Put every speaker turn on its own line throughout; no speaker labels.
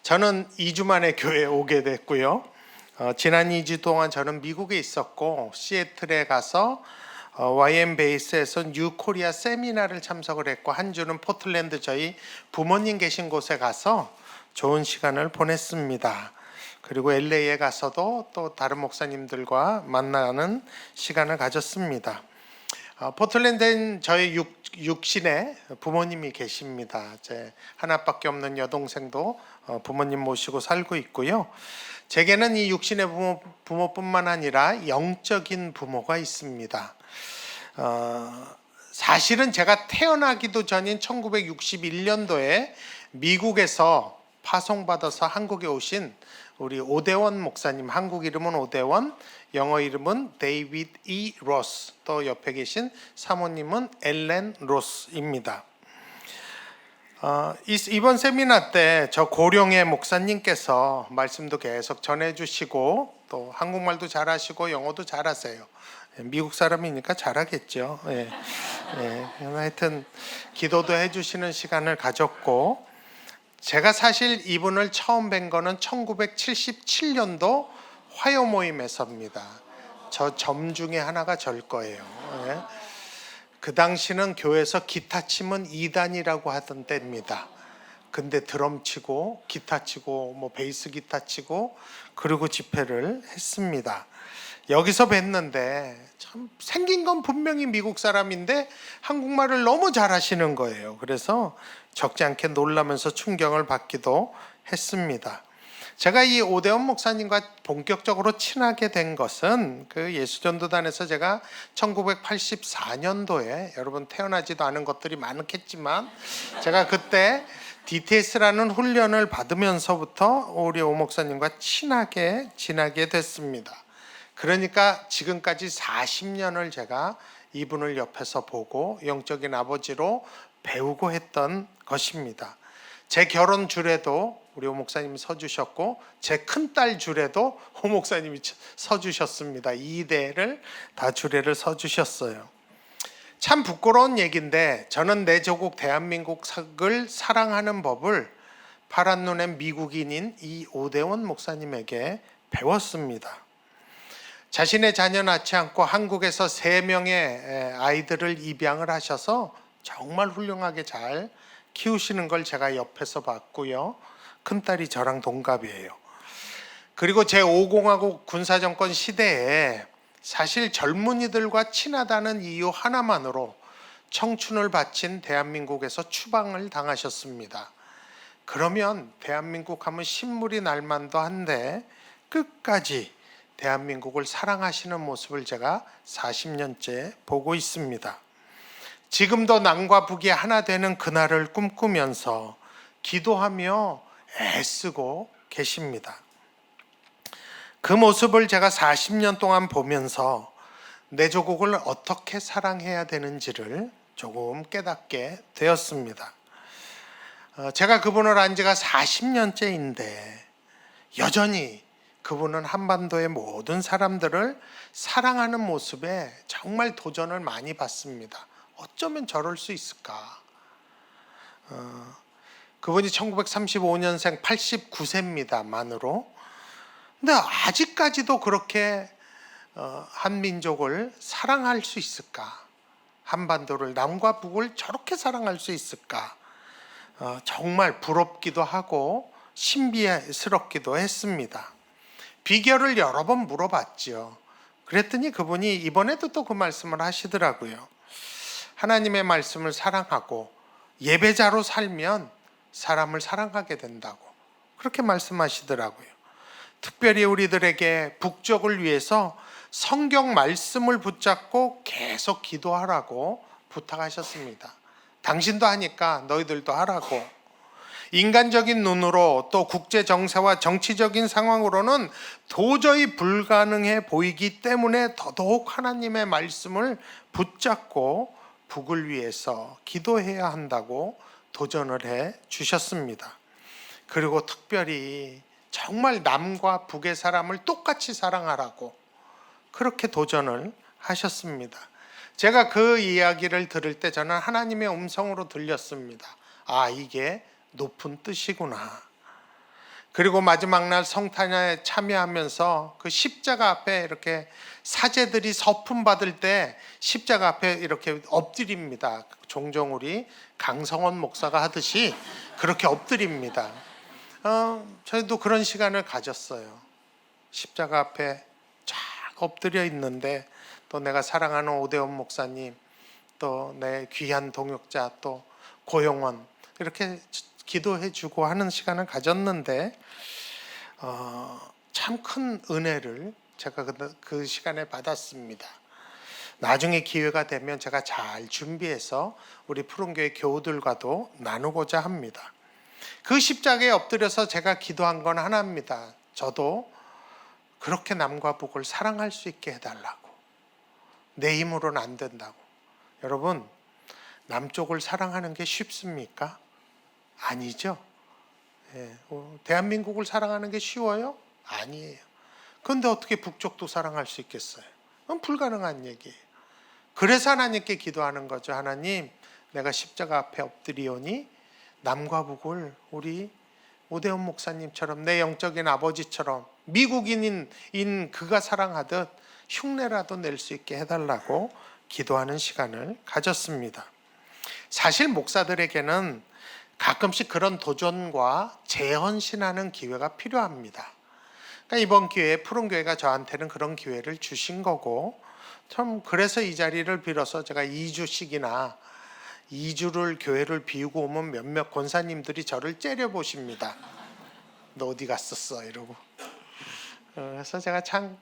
저는 2주 만에 교회에 오게 됐고요. 지난 2주 동안 저는 미국에 있었고 시애틀에 가서 YM 베이스에서 뉴 코리아 세미나를 참석을 했고 한 주는 포틀랜드 저희 부모님 계신 곳에 가서 좋은 시간을 보냈습니다. 그리고 LA에 가서도 또 다른 목사님들과 만나는 시간을 가졌습니다. 포틀랜드엔 저희 육신에 부모님이 계십니다. 제 하나밖에 없는 여동생도 부모님 모시고 살고 있고요. 제게는 이 육신의 부모뿐만 아니라 영적인 부모가 있습니다. 사실은 제가 태어나기도 전인 1961년도에 미국에서 파송받아서 한국에 오신 우리 오대원 목사님, 한국 이름은 오대원, 영어 이름은 데이비드 E. 로스, 또 옆에 계신 사모님은 엘렌 로스입니다. 이번 세미나 때 저 고령의 목사님께서 말씀도 계속 전해주시고 또 한국말도 잘하시고 영어도 잘하세요. 미국 사람이니까 잘하겠죠. 하여튼 기도도 해주시는 시간을 가졌고, 제가 사실 이분을 처음 뵌 거는 1977년도 화요 모임에서입니다. 저 점 중에 하나가 절 거예요. 그 당시는 교회에서 기타 치면 2단이라고 하던 때입니다. 근데 드럼 치고 기타 치고 뭐 베이스 기타 치고 그리고 집회를 했습니다. 여기서 뵀는데 참 생긴 건 분명히 미국 사람인데 한국말을 너무 잘하시는 거예요. 그래서 적지 않게 놀라면서 충격을 받기도 했습니다. 제가 이 오대원 목사님과 본격적으로 친하게 된 것은 그 예수전도단에서 제가 1984년도에 여러분 태어나지도 않은 것들이 많겠지만 제가 그때 DTS라는 훈련을 받으면서부터 우리 오 목사님과 친하게 지나게 됐습니다. 그러니까 지금까지 40년을 제가 이분을 옆에서 보고 영적인 아버지로 배우고 했던 것입니다. 제 결혼 주례도 우리 오 목사님이 서주셨고 제 큰딸 주례도 오 목사님이 서주셨습니다. 2대를 다 주례를 서주셨어요. 참 부끄러운 얘기인데 저는 내 조국 대한민국을 사랑하는 법을 파란 눈의 미국인인 이 오대원 목사님에게 배웠습니다. 자신의 자녀 낳지 않고 한국에서 3명의 아이들을 입양을 하셔서 정말 훌륭하게 잘 키우시는 걸 제가 옆에서 봤고요. 큰딸이 저랑 동갑이에요. 그리고 제5공화국 군사정권 시대에 사실 젊은이들과 친하다는 이유 하나만으로 청춘을 바친 대한민국에서 추방을 당하셨습니다. 그러면 대한민국 하면 신물이 날만도 한데 끝까지 대한민국을 사랑하시는 모습을 제가 40년째 보고 있습니다. 지금도 남과 북이 하나 되는 그날을 꿈꾸면서 기도하며 애쓰고 계십니다. 그 모습을 제가 40년 동안 보면서 내 조국을 어떻게 사랑해야 되는지를 조금 깨닫게 되었습니다. 제가 그분을 안 지가 40년째인데 여전히 그분은 한반도의 모든 사람들을 사랑하는 모습에 정말 도전을 많이 받습니다. 어쩌면 저럴 수 있을까? 그분이 1935년생 89세입니다. 만으로. 근데 아직까지도 그렇게 한민족을 사랑할 수 있을까? 한반도를, 남과 북을 저렇게 사랑할 수 있을까? 정말 부럽기도 하고 신비스럽기도 했습니다. 비결을 여러 번 물어봤죠. 그랬더니 그분이 이번에도 또 그 말씀을 하시더라고요. 하나님의 말씀을 사랑하고 예배자로 살면 사람을 사랑하게 된다고 그렇게 말씀하시더라고요. 특별히 우리들에게 북쪽을 위해서 성경 말씀을 붙잡고 계속 기도하라고 부탁하셨습니다. 당신도 하니까 너희들도 하라고. 인간적인 눈으로 또 국제 정세와 정치적인 상황으로는 도저히 불가능해 보이기 때문에 더더욱 하나님의 말씀을 붙잡고 북을 위해서 기도해야 한다고 도전을 해 주셨습니다. 그리고 특별히 정말 남과 북의 사람을 똑같이 사랑하라고 그렇게 도전을 하셨습니다. 제가 그 이야기를 들을 때 저는 하나님의 음성으로 들렸습니다. 아, 이게 높은 뜻이구나. 그리고 마지막 날 성탄에 참여하면서 그 십자가 앞에 이렇게 사제들이 서품 받을 때 십자가 앞에 이렇게 엎드립니다. 종종 우리 강성원 목사가 하듯이 그렇게 엎드립니다. 저희도 그런 시간을 가졌어요. 십자가 앞에 쫙 엎드려 있는데 또 내가 사랑하는 오대원 목사님, 또 내 귀한 동역자, 또 고용원 이렇게 기도해 주고 하는 시간을 가졌는데 참 큰 은혜를 제가 그 시간에 받았습니다. 나중에 기회가 되면 제가 잘 준비해서 우리 푸른교회 교우들과도 나누고자 합니다. 그 십자가에 엎드려서 제가 기도한 건 하나입니다. 저도 그렇게 남과 북을 사랑할 수 있게 해달라고. 내 힘으로는 안 된다고. 여러분, 남쪽을 사랑하는 게 쉽습니까? 아니죠. 대한민국을 사랑하는 게 쉬워요? 아니에요. 그런데 어떻게 북쪽도 사랑할 수 있겠어요? 그건 불가능한 얘기예요. 그래서 하나님께 기도하는 거죠. 하나님, 내가 십자가 앞에 엎드리오니 남과 북을 우리 오대원 목사님처럼 내 영적인 아버지처럼 미국인인 그가 사랑하듯 흉내라도 낼 수 있게 해달라고 기도하는 시간을 가졌습니다. 사실 목사들에게는 가끔씩 그런 도전과 재헌신하는 기회가 필요합니다. 그러니까 이번 기회에 푸른교회가 저한테는 그런 기회를 주신 거고, 참 그래서 이 자리를 빌어서 제가 2주씩이나 2주를 교회를 비우고 오면 몇몇 권사님들이 저를 째려보십니다. 너 어디 갔었어? 이러고. 그래서 제가 참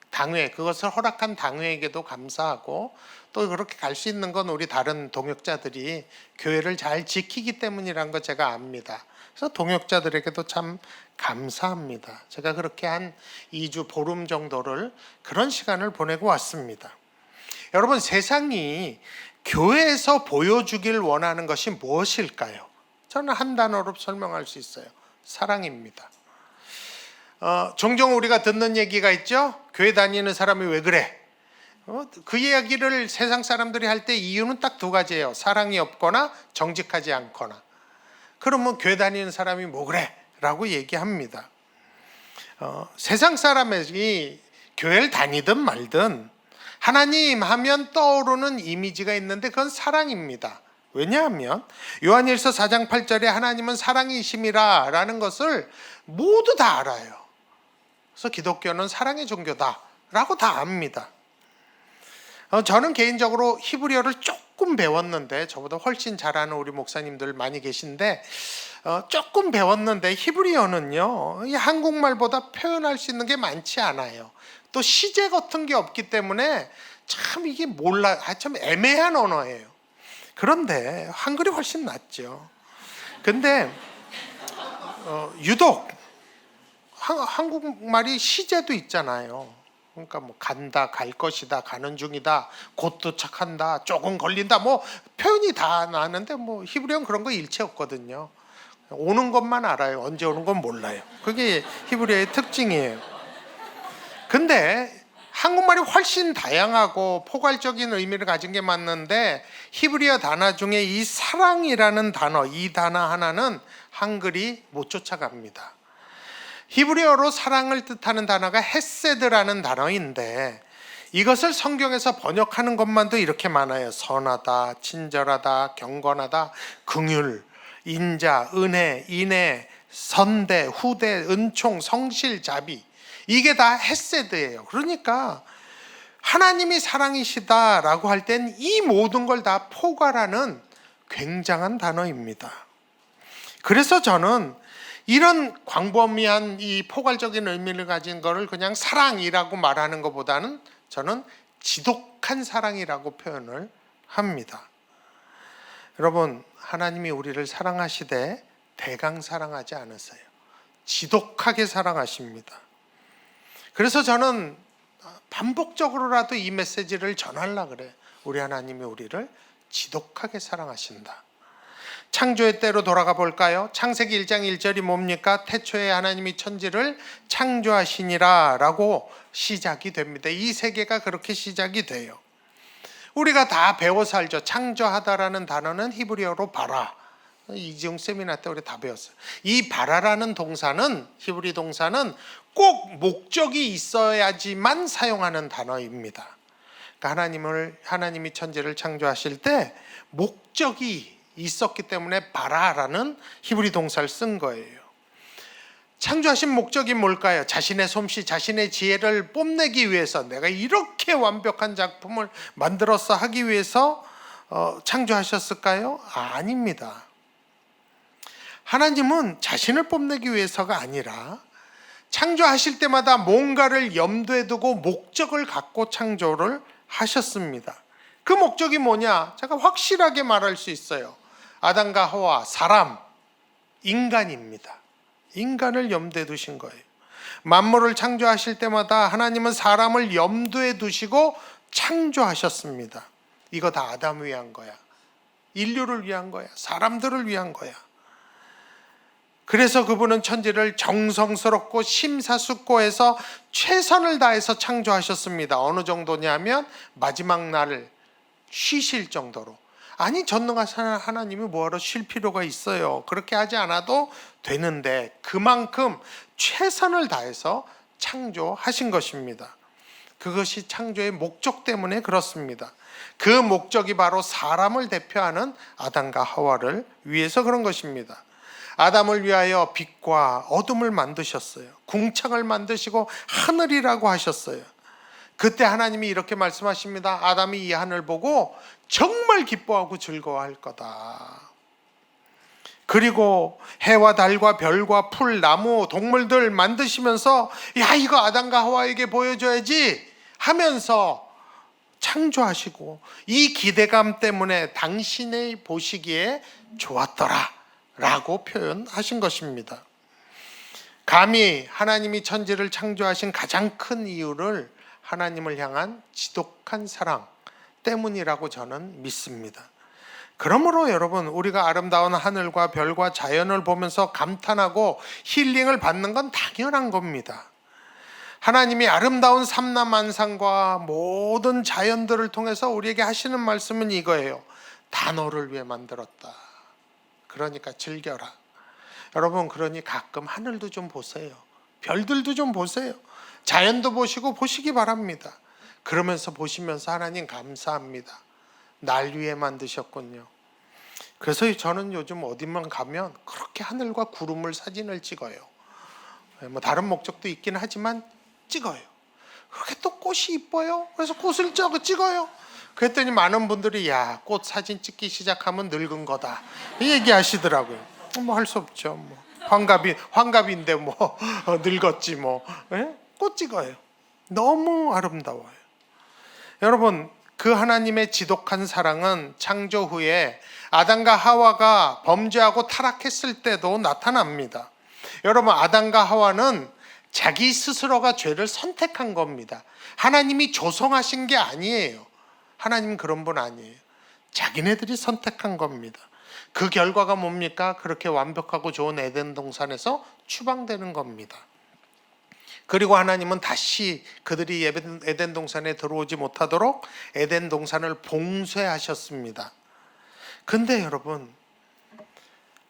당회, 그것을 허락한 당회에게도 감사하고, 또 그렇게 갈 수 있는 건 우리 다른 동역자들이 교회를 잘 지키기 때문이란 거 제가 압니다. 그래서 동역자들에게도 참 감사합니다. 제가 그렇게 한 2주 보름 정도를 그런 시간을 보내고 왔습니다. 여러분, 세상이 교회에서 보여주길 원하는 것이 무엇일까요? 저는 한 단어로 설명할 수 있어요. 사랑입니다. 종종 우리가 듣는 얘기가 있죠. 교회 다니는 사람이 왜 그래? 그 이야기를 세상 사람들이 할 때 이유는 딱 두 가지예요. 사랑이 없거나 정직하지 않거나. 그러면 교회 다니는 사람이 뭐 그래? 라고 얘기합니다. 세상 사람이 교회를 다니든 말든 하나님 하면 떠오르는 이미지가 있는데 그건 사랑입니다. 왜냐하면 요한일서 4장 8절에 하나님은 사랑이심이라 라는 것을 모두 다 알아요. 그래서 기독교는 사랑의 종교다 라고 다 압니다. 저는 개인적으로 히브리어를 조금 배웠는데, 저보다 훨씬 잘하는 우리 목사님들 많이 계신데 조금 배웠는데 히브리어는요, 이 한국말보다 표현할 수 있는 게 많지 않아요. 또 시제 같은 게 없기 때문에 참 이게 참 애매한 언어예요. 그런데 한글이 훨씬 낫죠. 근데 유독 한국말이 시제도 있잖아요. 그러니까 뭐 간다, 갈 것이다, 가는 중이다, 곧 도착한다, 조금 걸린다, 뭐 표현이 다 나는데 뭐 히브리어는 그런 거 일체 없거든요. 오는 것만 알아요. 언제 오는 건 몰라요. 그게 히브리어의 특징이에요. 근데 한국말이 훨씬 다양하고 포괄적인 의미를 가진 게 맞는데, 히브리어 단어 중에 이 사랑이라는 단어, 이 단어 하나는 한글이 못 쫓아갑니다. 히브리어로 사랑을 뜻하는 단어가 헤세드라는 단어인데, 이것을 성경에서 번역하는 것만도 이렇게 많아요. 선하다, 친절하다, 경건하다, 긍휼, 인자, 은혜, 인애, 선대, 후대, 은총, 성실, 자비. 이게 다 헤세드예요. 그러니까 하나님이 사랑이시다라고 할 땐 이 모든 걸 다 포괄하는 굉장한 단어입니다. 그래서 저는 이런 광범위한 이 포괄적인 의미를 가진 거를 그냥 사랑이라고 말하는 것보다는 저는 지독한 사랑이라고 표현을 합니다. 여러분, 하나님이 우리를 사랑하시되 대강 사랑하지 않으세요. 지독하게 사랑하십니다. 그래서 저는 반복적으로라도 이 메시지를 전하려고 그래요. 우리 하나님이 우리를 지독하게 사랑하신다. 창조의 때로 돌아가 볼까요? 창세기 1장 1절이 뭡니까? 태초에 하나님이 천지를 창조하시니라 라고 시작이 됩니다. 이 세계가 그렇게 시작이 돼요. 우리가 다 배워 살죠. 창조하다라는 단어는 히브리어로 바라, 이지용 세미나 때 우리 다 배웠어요. 이 바라라는 동사는, 히브리 동사는 꼭 목적이 있어야지만 사용하는 단어입니다. 그러니까 하나님이 천지를 창조하실 때 목적이 있었기 때문에 바라라는 히브리 동사를 쓴 거예요. 창조하신 목적이 뭘까요? 자신의 솜씨, 자신의 지혜를 뽐내기 위해서, 내가 이렇게 완벽한 작품을 만들었어 하기 위해서 창조하셨을까요? 아닙니다. 하나님은 자신을 뽐내기 위해서가 아니라 창조하실 때마다 뭔가를 염두에 두고 목적을 갖고 창조를 하셨습니다. 그 목적이 뭐냐? 제가 확실하게 말할 수 있어요. 아담과 하와, 사람, 인간입니다. 인간을 염두에 두신 거예요. 만물을 창조하실 때마다 하나님은 사람을 염두에 두시고 창조하셨습니다. 이거 다 아담을 위한 거야. 인류를 위한 거야. 사람들을 위한 거야. 그래서 그분은 천지를 정성스럽고 심사숙고해서 최선을 다해서 창조하셨습니다. 어느 정도냐면 마지막 날을 쉬실 정도로. 아니, 전능하신 하나님이 뭐하러 쉴 필요가 있어요. 그렇게 하지 않아도 되는데 그만큼 최선을 다해서 창조하신 것입니다. 그것이 창조의 목적 때문에 그렇습니다. 그 목적이 바로 사람을 대표하는 아담과 하와를 위해서 그런 것입니다. 아담을 위하여 빛과 어둠을 만드셨어요. 궁창을 만드시고 하늘이라고 하셨어요. 그때 하나님이 이렇게 말씀하십니다. 아담이 이 하늘 보고 정말 기뻐하고 즐거워할 거다. 그리고 해와 달과 별과 풀, 나무, 동물들 만드시면서 야, 이거 아담과 하와에게 보여줘야지 하면서 창조하시고 이 기대감 때문에 당신의 보시기에 좋았더라 라고 표현하신 것입니다. 감히 하나님이 천지를 창조하신 가장 큰 이유를 하나님을 향한 지독한 사랑 때문이라고 저는 믿습니다. 그러므로 여러분, 우리가 아름다운 하늘과 별과 자연을 보면서 감탄하고 힐링을 받는 건 당연한 겁니다. 하나님이 아름다운 삼라만상과 모든 자연들을 통해서 우리에게 하시는 말씀은 이거예요. 다 너를 위해 만들었다. 그러니까 즐겨라. 여러분, 그러니 가끔 하늘도 좀 보세요. 별들도 좀 보세요. 자연도 보시기 바랍니다. 그러면서 보시면서 하나님 감사합니다. 날 위해 만드셨군요. 그래서 저는 요즘 어디만 가면 그렇게 하늘과 구름을 사진을 찍어요. 뭐 다른 목적도 있긴 하지만 찍어요. 그렇게 또 꽃이 이뻐요. 그래서 꽃을 찍어요. 그랬더니 많은 분들이 야, 꽃 사진 찍기 시작하면 늙은 거다 이 얘기하시더라고요. 뭐 할 수 없죠. 뭐 환갑인데 뭐 늙었지 뭐. 예? 꽃 찍어요. 너무 아름다워요. 여러분, 그 하나님의 지독한 사랑은 창조 후에 아담과 하와가 범죄하고 타락했을 때도 나타납니다. 여러분, 아담과 하와는 자기 스스로가 죄를 선택한 겁니다. 하나님이 조성하신 게 아니에요. 하나님은 그런 분 아니에요. 자기네들이 선택한 겁니다. 그 결과가 뭡니까? 그렇게 완벽하고 좋은 에덴 동산에서 추방되는 겁니다. 그리고 하나님은 다시 그들이 에덴 동산에 들어오지 못하도록 에덴 동산을 봉쇄하셨습니다. 근데 여러분,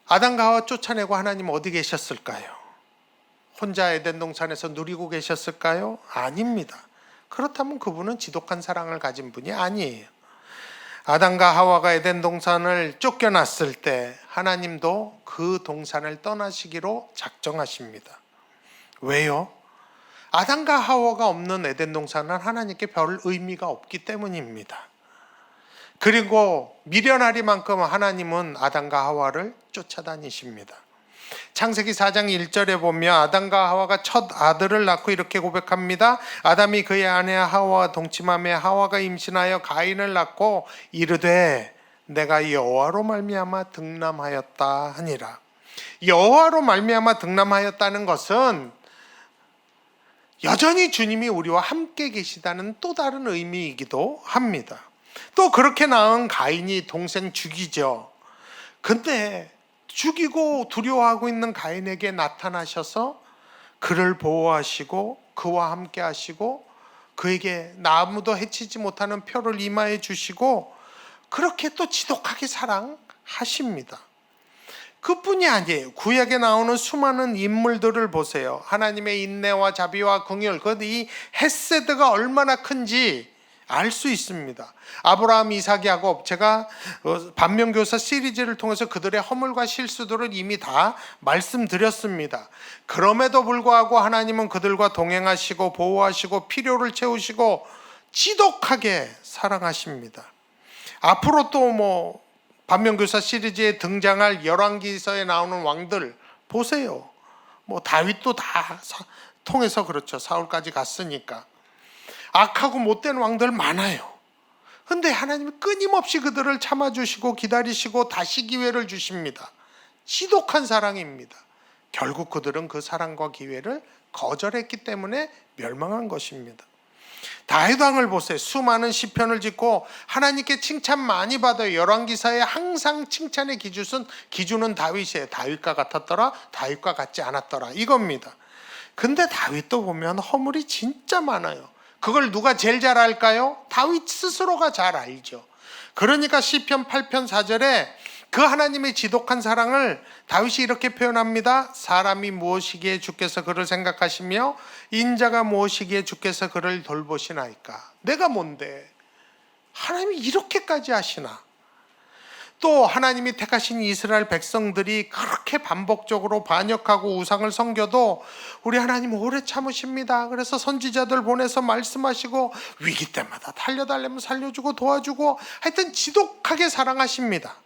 아담과 하와 쫓아내고 하나님 어디 계셨을까요? 혼자 에덴 동산에서 누리고 계셨을까요? 아닙니다. 그렇다면 그분은 지독한 사랑을 가진 분이 아니에요. 아담과 하와가 에덴 동산을 쫓겨났을 때 하나님도 그 동산을 떠나시기로 작정하십니다. 왜요? 아담과 하와가 없는 에덴 동산은 하나님께 별 의미가 없기 때문입니다. 그리고 미련하리만큼 하나님은 아담과 하와를 쫓아다니십니다. 창세기 4장 1절에 보면 아담과 하와가 첫 아들을 낳고 이렇게 고백합니다. 아담이 그의 아내 하와와 동침하며 하와가 임신하여 가인을 낳고 이르되 내가 여호와로 말미암아 득남하였다 하니라. 여호와로 말미암아 득남하였다는 것은 여전히 주님이 우리와 함께 계시다는 또 다른 의미이기도 합니다. 또 그렇게 낳은 가인이 동생 죽이죠. 근데 죽이고 두려워하고 있는 가인에게 나타나셔서 그를 보호하시고 그와 함께 하시고 그에게 아무도 해치지 못하는 표를 이마에 주시고 그렇게 또 지독하게 사랑하십니다. 그뿐이 아니에요. 구약에 나오는 수많은 인물들을 보세요. 하나님의 인내와 자비와 긍휼, 이 헤세드가 얼마나 큰지 알 수 있습니다. 아브라함, 이삭, 야곱, 제가 반면교사 시리즈를 통해서 그들의 허물과 실수들을 이미 다 말씀드렸습니다. 그럼에도 불구하고 하나님은 그들과 동행하시고 보호하시고 필요를 채우시고 지독하게 사랑하십니다. 앞으로 또 반면교사 시리즈에 등장할 열왕기서에 나오는 왕들 보세요. 다윗도 다 통해서 그렇죠. 사울까지 갔으니까. 악하고 못된 왕들 많아요. 근데 하나님이 끊임없이 그들을 참아주시고 기다리시고 다시 기회를 주십니다. 지독한 사랑입니다. 결국 그들은 그 사랑과 기회를 거절했기 때문에 멸망한 것입니다. 다윗 왕을 보세요. 수많은 시편을 짓고 하나님께 칭찬 많이 받아요. 열왕기사에 항상 칭찬의 기준은 다윗이에요. 다윗과 같았더라, 다윗과 같지 않았더라, 이겁니다. 근데 다윗도 보면 허물이 진짜 많아요. 그걸 누가 제일 잘 알까요? 다윗 스스로가 잘 알죠. 그러니까 시편 8편 4절에 그 하나님의 지독한 사랑을 다윗이 이렇게 표현합니다. 사람이 무엇이기에 주께서 그를 생각하시며 인자가 무엇이기에 주께서 그를 돌보시나이까. 내가 뭔데 하나님이 이렇게까지 하시나. 또 하나님이 택하신 이스라엘 백성들이 그렇게 반복적으로 반역하고 우상을 섬겨도 우리 하나님 오래 참으십니다. 그래서 선지자들 보내서 말씀하시고 위기 때마다 달려달라면 살려주고 도와주고 하여튼 지독하게 사랑하십니다.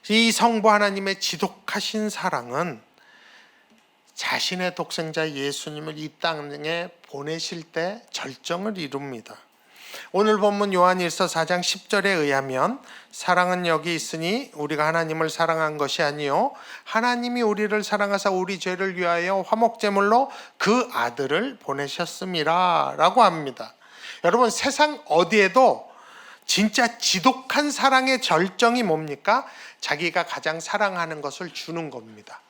이 성부 하나님의 지독하신 사랑은 자신의 독생자 예수님을 이 땅에 보내실 때 절정을 이룹니다. 오늘 본문 요한일서 4장 10절에 의하면 사랑은 여기 있으니 우리가 하나님을 사랑한 것이 아니요 하나님이 우리를 사랑하사 우리 죄를 위하여 화목제물로 그 아들을 보내셨음이라 라고 합니다. 여러분, 세상 어디에도 진짜 지독한 사랑의 절정이 뭡니까? 자기가 가장 사랑하는 것을 주는 겁니다.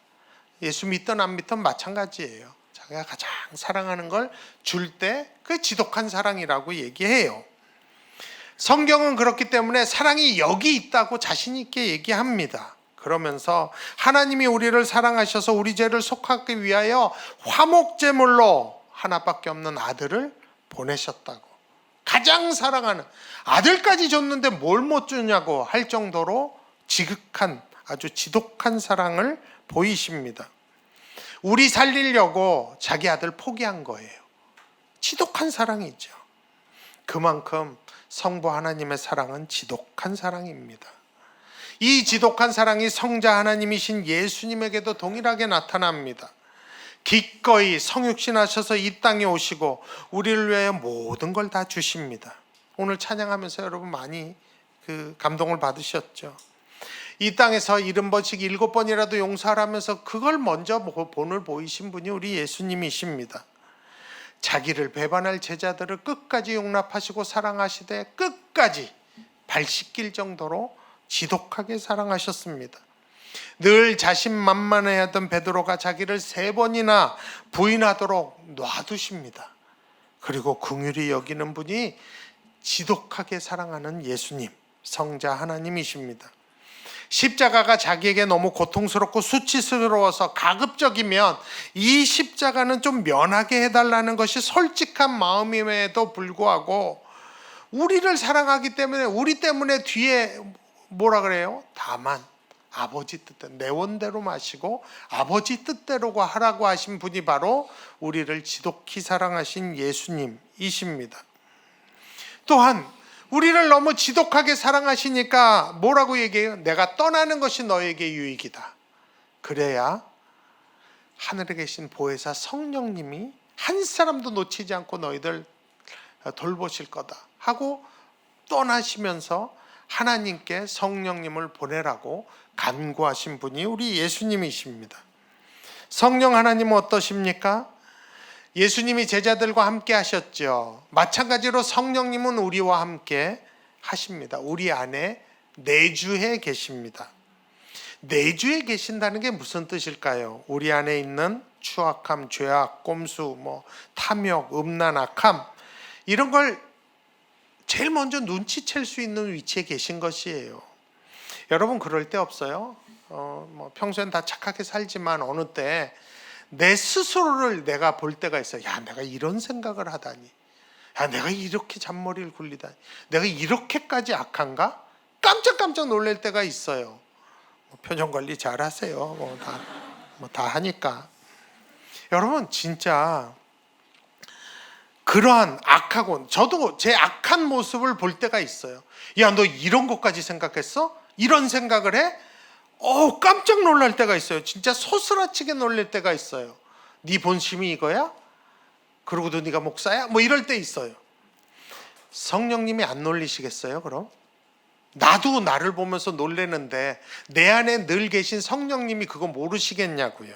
예수 믿든 안 믿든 마찬가지예요. 자기가 가장 사랑하는 걸 줄 때 그게 지독한 사랑이라고 얘기해요. 성경은 그렇기 때문에 사랑이 여기 있다고 자신 있게 얘기합니다. 그러면서 하나님이 우리를 사랑하셔서 우리 죄를 속하기 위하여 화목제물로 하나밖에 없는 아들을 보내셨다고. 가장 사랑하는 아들까지 줬는데 뭘 못 주냐고 할 정도로 지극한 아주 지독한 사랑을 보이십니다. 우리 살리려고 자기 아들 포기한 거예요. 지독한 사랑이죠. 그만큼 성부 하나님의 사랑은 지독한 사랑입니다. 이 지독한 사랑이 성자 하나님이신 예수님에게도 동일하게 나타납니다. 기꺼이 성육신하셔서 이 땅에 오시고 우리를 위하여 모든 걸 다 주십니다. 오늘 찬양하면서 여러분 많이 감동을 받으셨죠. 이 땅에서 70번씩 7번이라도 용서하라면서 그걸 먼저 본을 보이신 분이 우리 예수님이십니다. 자기를 배반할 제자들을 끝까지 용납하시고 사랑하시되 끝까지 발 씻길 정도로 지독하게 사랑하셨습니다. 늘 자신만만해하던 베드로가 자기를 3번이나 부인하도록 놔두십니다. 그리고 긍휼히 여기는 분이 지독하게 사랑하는 예수님, 성자 하나님이십니다. 십자가가 자기에게 너무 고통스럽고 수치스러워서 가급적이면 이 십자가는 좀 면하게 해달라는 것이 솔직한 마음임에도 불구하고 우리를 사랑하기 때문에 우리 때문에 뒤에 뭐라 그래요? 다만 아버지 뜻대로 내 원대로 마시고 아버지 뜻대로 하라고 하신 분이 바로 우리를 지독히 사랑하신 예수님이십니다. 또한 우리를 너무 지독하게 사랑하시니까 뭐라고 얘기해요? 내가 떠나는 것이 너에게 유익이다. 그래야 하늘에 계신 보혜사 성령님이 한 사람도 놓치지 않고 너희들 돌보실 거다 하고 떠나시면서 하나님께 성령님을 보내라고 간구하신 분이 우리 예수님이십니다. 성령 하나님은 어떠십니까? 예수님이 제자들과 함께 하셨죠. 마찬가지로 성령님은 우리와 함께 하십니다. 우리 안에 내주해 계십니다. 내주해 계신다는 게 무슨 뜻일까요? 우리 안에 있는 추악함, 죄악, 꼼수, 탐욕, 음란, 악함 이런 걸 제일 먼저 눈치챌 수 있는 위치에 계신 것이에요. 여러분 그럴 때 없어요? 평소엔 다 착하게 살지만 어느 때 내 스스로를 내가 볼 때가 있어요. 야, 내가 이런 생각을 하다니. 야, 내가 이렇게 잔머리를 굴리다니. 내가 이렇게까지 악한가? 깜짝깜짝 놀랄 때가 있어요. 표정 관리 잘 하세요. 다 하니까. 여러분 진짜 그러한 악하고, 저도 제 악한 모습을 볼 때가 있어요. 야, 너 이런 것까지 생각했어? 이런 생각을 해? 깜짝 놀랄 때가 있어요. 진짜 소스라치게 놀랄 때가 있어요. 네 본심이 이거야? 그러고도 네가 목사야? 뭐 이럴 때 있어요. 성령님이 안 놀리시겠어요 그럼? 나도 나를 보면서 놀래는데 내 안에 늘 계신 성령님이 그거 모르시겠냐고요.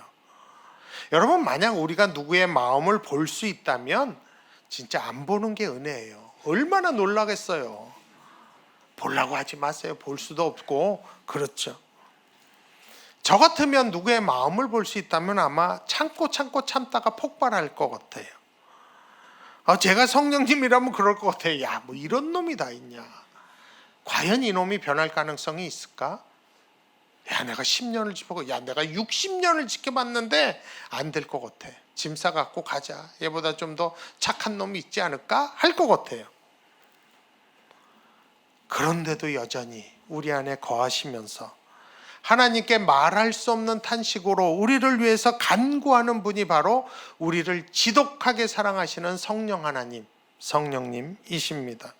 여러분, 만약 우리가 누구의 마음을 볼 수 있다면 진짜 안 보는 게 은혜예요. 얼마나 놀라겠어요. 보려고 하지 마세요. 볼 수도 없고. 그렇죠. 저 같으면 누구의 마음을 볼 수 있다면 아마 참고 참다가 폭발할 것 같아요. 제가 성령님이라면 그럴 것 같아요. 야, 뭐 이런 놈이 다 있냐. 과연 이 놈이 변할 가능성이 있을까? 야, 내가 10년을 지켜보고, 야, 내가 60년을 지켜봤는데 안 될 것 같아. 짐 싸갖고 가자. 얘보다 좀 더 착한 놈이 있지 않을까? 할 것 같아요. 그런데도 여전히 우리 안에 거하시면서 하나님께 말할 수 없는 탄식으로 우리를 위해서 간구하는 분이 바로 우리를 지독하게 사랑하시는 성령 하나님, 성령님이십니다.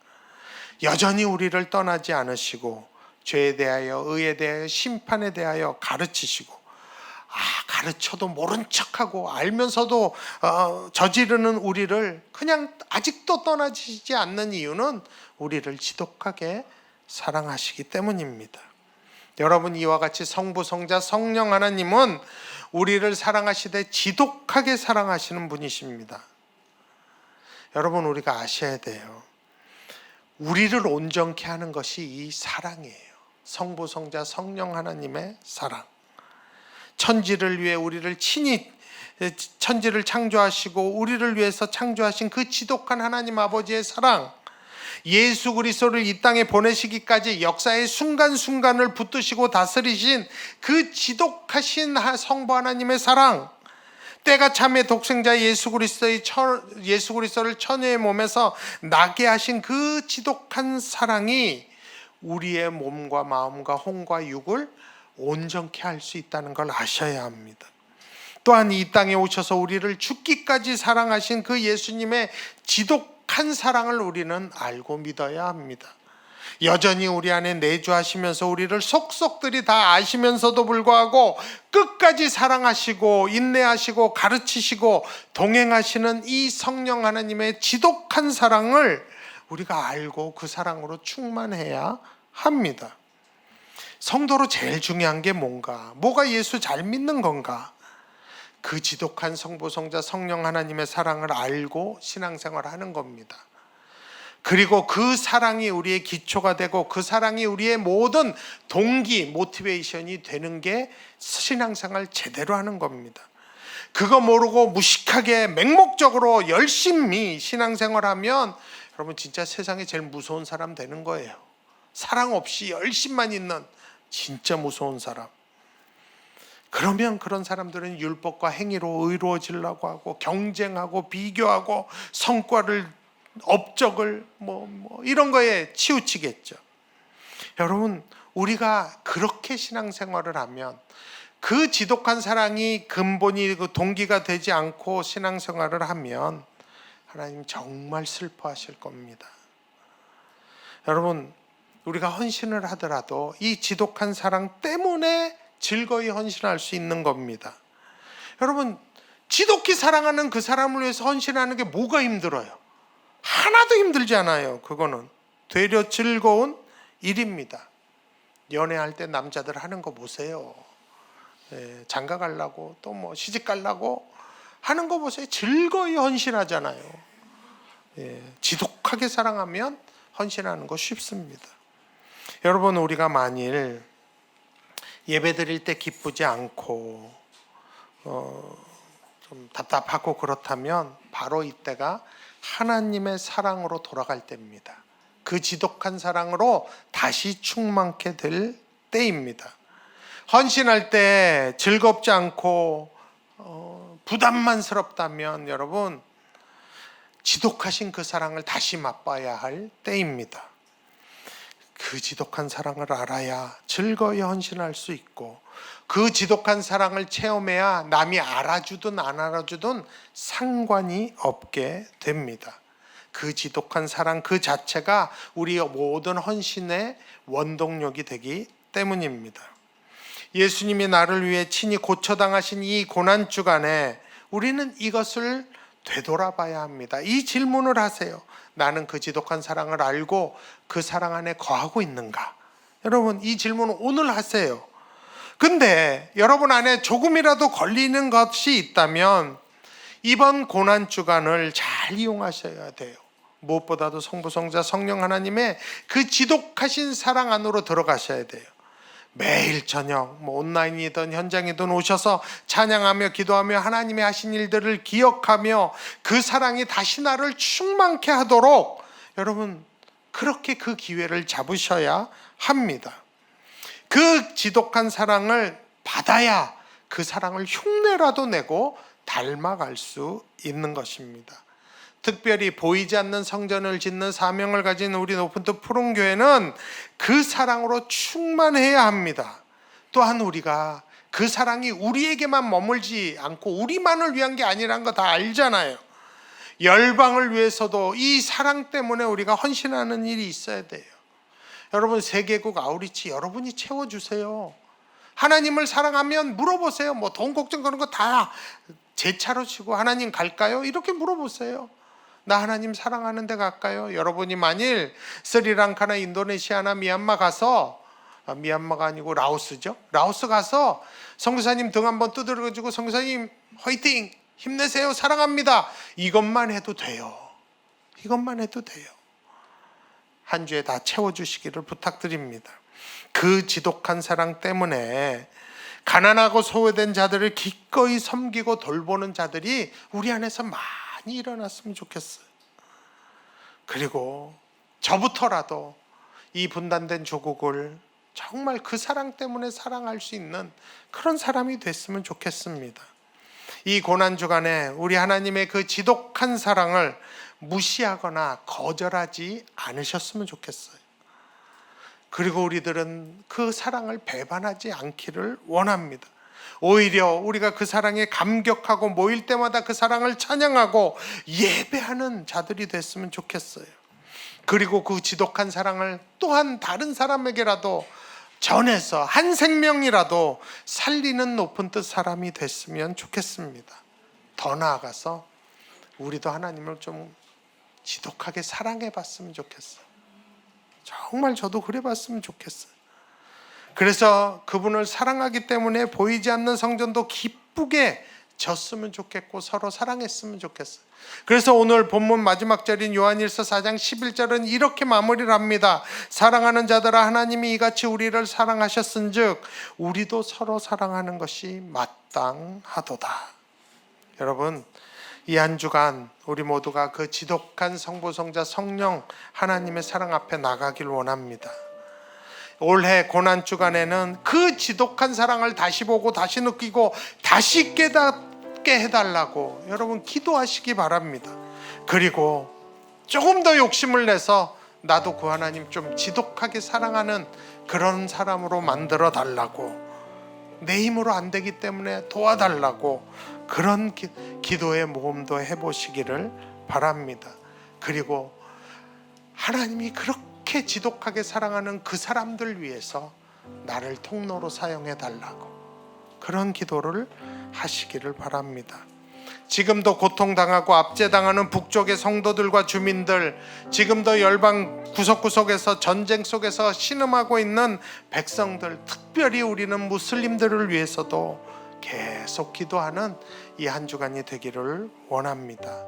여전히 우리를 떠나지 않으시고 죄에 대하여, 의에 대하여, 심판에 대하여 가르치시고, 가르쳐도 모른 척하고 알면서도 저지르는 우리를 그냥 아직도 떠나지지 않는 이유는 우리를 지독하게 사랑하시기 때문입니다. 여러분, 이와 같이 성부, 성자, 성령 하나님은 우리를 사랑하시되 지독하게 사랑하시는 분이십니다. 여러분, 우리가 아셔야 돼요. 우리를 온전케 하는 것이 이 사랑이에요. 성부, 성자, 성령 하나님의 사랑. 천지를 위해 우리를 친히, 천지를 창조하시고 우리를 위해서 창조하신 그 지독한 하나님 아버지의 사랑, 예수 그리스도를 이 땅에 보내시기까지 역사의 순간순간을 붙드시고 다스리신 그 지독하신 성부 하나님의 사랑, 때가 참에 독생자 예수 그리스도를 천의 몸에서 나게 하신 그 지독한 사랑이 우리의 몸과 마음과 혼과 육을 온전케 할 수 있다는 걸 아셔야 합니다. 또한 이 땅에 오셔서 우리를 죽기까지 사랑하신 그 예수님의 지독한 사랑을 우리는 알고 믿어야 합니다. 여전히 우리 안에 내주하시면서 우리를 속속들이 다 아시면서도 불구하고 끝까지 사랑하시고 인내하시고 가르치시고 동행하시는 이 성령 하나님의 지독한 사랑을 우리가 알고 그 사랑으로 충만해야 합니다. 성도로 제일 중요한 게 뭐가 예수 잘 믿는 건가? 그 지독한 성부, 성자, 성령 하나님의 사랑을 알고 신앙생활을 하는 겁니다. 그리고 그 사랑이 우리의 기초가 되고 그 사랑이 우리의 모든 동기, 모티베이션이 되는 게 신앙생활 제대로 하는 겁니다. 그거 모르고 무식하게 맹목적으로 열심히 신앙생활하면 여러분 진짜 세상에 제일 무서운 사람 되는 거예요. 사랑 없이 열심만 있는 진짜 무서운 사람. 그러면 그런 사람들은 율법과 행위로 의로워지려고 하고 경쟁하고 비교하고 성과를, 업적을 이런 거에 치우치겠죠. 여러분, 우리가 그렇게 신앙생활을 하면 그 지독한 사랑이 근본이 그 동기가 되지 않고 신앙생활을 하면 하나님 정말 슬퍼하실 겁니다. 여러분, 우리가 헌신을 하더라도 이 지독한 사랑 때문에 즐거이 헌신할 수 있는 겁니다. 여러분, 지독히 사랑하는 그 사람을 위해서 헌신하는 게 뭐가 힘들어요? 하나도 힘들지 않아요. 그거는 되려 즐거운 일입니다. 연애할 때 남자들 하는 거 보세요. 장가 가려고 또 시집 가려고 하는 거 보세요. 즐거이 헌신하잖아요. 지독하게 사랑하면 헌신하는 거 쉽습니다. 여러분, 우리가 만일 예배 드릴 때 기쁘지 않고 좀 답답하고 그렇다면 바로 이때가 하나님의 사랑으로 돌아갈 때입니다. 그 지독한 사랑으로 다시 충만케 될 때입니다. 헌신할 때 즐겁지 않고 부담만스럽다면 여러분, 지독하신 그 사랑을 다시 맛봐야 할 때입니다. 그 지독한 사랑을 알아야 즐거이 헌신할 수 있고, 그 지독한 사랑을 체험해야 남이 알아주든 안 알아주든 상관이 없게 됩니다. 그 지독한 사랑 그 자체가 우리 모든 헌신의 원동력이 되기 때문입니다. 예수님이 나를 위해 친히 고쳐당하신 이 고난주간에 우리는 이것을 되돌아봐야 합니다. 이 질문을 하세요. 나는 그 지독한 사랑을 알고 그 사랑 안에 거하고 있는가? 여러분, 이 질문을 오늘 하세요. 근데 여러분 안에 조금이라도 걸리는 것이 있다면 이번 고난주간을 잘 이용하셔야 돼요. 무엇보다도 성부, 성자, 성령 하나님의 그 지독하신 사랑 안으로 들어가셔야 돼요. 매일 저녁 온라인이든 현장이든 오셔서 찬양하며 기도하며 하나님의 하신 일들을 기억하며 그 사랑이 다시 나를 충만케 하도록 여러분 그렇게 그 기회를 잡으셔야 합니다. 그 지독한 사랑을 받아야 그 사랑을 흉내라도 내고 닮아갈 수 있는 것입니다. 특별히 보이지 않는 성전을 짓는 사명을 가진 우리 오픈트 푸른교회는 그 사랑으로 충만해야 합니다. 또한 우리가 그 사랑이 우리에게만 머물지 않고 우리만을 위한 게 아니라는 거 다 알잖아요. 열방을 위해서도 이 사랑 때문에 우리가 헌신하는 일이 있어야 돼요. 여러분, 세계국 아우리치 여러분이 채워주세요. 하나님을 사랑하면 물어보세요. 돈 걱정 그런 거 다 제 차로 치고 하나님 갈까요? 이렇게 물어보세요. 나 하나님 사랑하는 데 갈까요? 여러분이 만일 스리랑카나 인도네시아나 미얀마 가서, 미얀마가 아니고 라오스죠. 라오스 가서 선교사님 등 한번 두드려가지고 선교사님 화이팅! 힘내세요! 사랑합니다! 이것만 해도 돼요. 이것만 해도 돼요. 한 주에 다 채워주시기를 부탁드립니다. 그 지독한 사랑 때문에 가난하고 소외된 자들을 기꺼이 섬기고 돌보는 자들이 우리 안에서 많이 일어났으면 좋겠어요. 그리고 저부터라도 이 분단된 조국을 정말 그 사랑 때문에 사랑할 수 있는 그런 사람이 됐으면 좋겠습니다. 이 고난주간에 우리 하나님의 그 지독한 사랑을 무시하거나 거절하지 않으셨으면 좋겠어요. 그리고 우리들은 그 사랑을 배반하지 않기를 원합니다. 오히려 우리가 그 사랑에 감격하고 모일 때마다 그 사랑을 찬양하고 예배하는 자들이 됐으면 좋겠어요. 그리고 그 지독한 사랑을 또한 다른 사람에게라도 전해서 한 생명이라도 살리는 높은 뜻 사람이 됐으면 좋겠습니다. 더 나아가서 우리도 하나님을 좀 지독하게 사랑해 봤으면 좋겠어요. 정말 저도 그래 봤으면 좋겠어요. 그래서 그분을 사랑하기 때문에 보이지 않는 성전도 기쁘게 졌으면 좋겠고 서로 사랑했으면 좋겠어요. 그래서 오늘 본문 마지막 절인 요한일서 4장 11절은 이렇게 마무리를 합니다. 사랑하는 자들아, 하나님이 이같이 우리를 사랑하셨은즉 우리도 서로 사랑하는 것이 마땅하도다. 여러분, 이 한 주간 우리 모두가 그 지독한 성부, 성자, 성령 하나님의 사랑 앞에 나가길 원합니다. 올해 고난주간에는 그 지독한 사랑을 다시 보고 다시 느끼고 다시 깨닫게 해달라고 여러분 기도하시기 바랍니다. 그리고 조금 더 욕심을 내서 나도 그 하나님 좀 지독하게 사랑하는 그런 사람으로 만들어 달라고, 내 힘으로 안 되기 때문에 도와달라고 그런 기도의 모험도 해보시기를 바랍니다. 그리고 하나님이 그렇게 지독하게 사랑하는 그 사람들 위해서 나를 통로로 사용해 달라고 그런 기도를 하시기를 바랍니다. 지금도 고통당하고 압제당하는 북쪽의 성도들과 주민들, 지금도 열방 구석구석에서 전쟁 속에서 신음하고 있는 백성들, 특별히 우리는 무슬림들을 위해서도 계속 기도하는 이 한 주간이 되기를 원합니다.